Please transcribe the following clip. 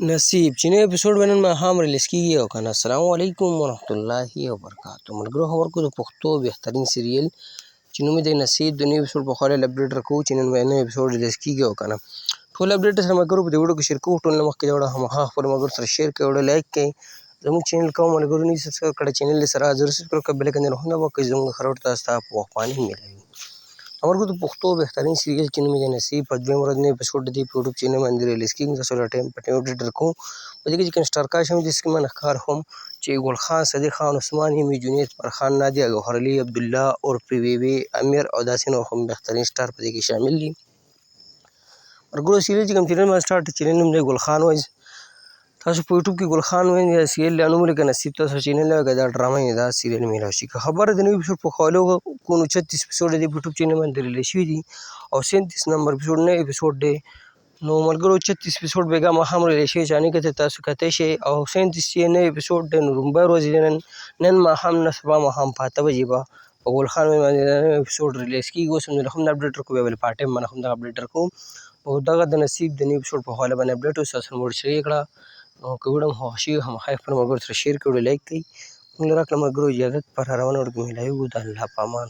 نصیب چې نوی اپیسوډ به نن ماښام ریلیز کېږي او که نه. السلام علیکم ورحمة الله وبرکاتو. ملګرو خبر کو د پښتو بهترین سیریل چې نوم یې دی نصیب د نوي اپیسوډ په خوا ډېر اپډېټ راکوو چې نن به نوی اپیسوډ ریلیز کېږي او که نه. ټول اپډېټ سره ملګرو په دې ویډیو کې شیر کوو. ټول نه مخکې دا ویډیو خامخا خپلو ملګرو سره شیر کړئ، ویډیو لایک کړئ. زموږ چینل کوم ملګرو نه دي سبسکرایب کړی چینل یې سره ضرور سبسکرایب کړئ، بیل ایکن روښانه وکړئ زموږ هر وخت تاسو ته په وخت میلاوي. خبر کو د پښتو بهترین سیریل چې نوم یې دی نصیب په دویم ورځ نوی اپیسوډ د دې په یوټیوب چینل باندې ریلیز کېږي. تاسو له ټایم په ټایم اپډېټ درکوم. په دې کې چې کوم سټار کاسټ هم دي سکې من ښکار هم چې ګل خان، صدیق خان، عثمان یمي، جنید، فرخان، نادیه، ګوهرعلي، عبدالله عرف ویوي، امیر او داسې نور هم بهترین سټار په دې کې شامل دي. ملګرو سیریل چې کوم چینل باندې سټارټ چینل نوم دی ګل خان وایز. تاسو په یوټیوب کې ګل خان وایز یا سیریل له نوم ولیکئ نصیب تاسو چینل ولیکئ دا ډرامه یې دا سیریل میلاو شي. که خبره د نوي اپیسوډ په خوا کو نو 36 اپیسوډ د یوټیوب چینل باندې ریلیز شوي دي او 37 نمبر اپیسوډ نوی اپیسوډ دی. نو ملګرو 36 اپیسوډ بېګا ماښام ریلیز شوي، چا نه کتلی تاسو کتی شئ او 37 چې نوی اپیسوډ دی نو لومبۍ ورځ دی نن ماښام نه سبا ماښام په 8 بجې به په ګل خان باندې دا نوی اپیسوډ ریلیز کېږي. اوس همدلته هم دا اپډېټ درکوو، بیا بل پارټ ټایم باندې هم دغه اپډېټ درکوم او دغه د نصیب د نوي اپیسوډ په حواله باندې اپډېټ و. تاسو نوموړ شریک کړه او که ویډیو مو خوښ شوي خامخا یې خپلو ملګرو سره شیر کړئ، ویډیو لایک کړئ. موږ له راکړه ملګرو اجازت پر هر روانه ویډیو کې میلاویږو. د الله په امان.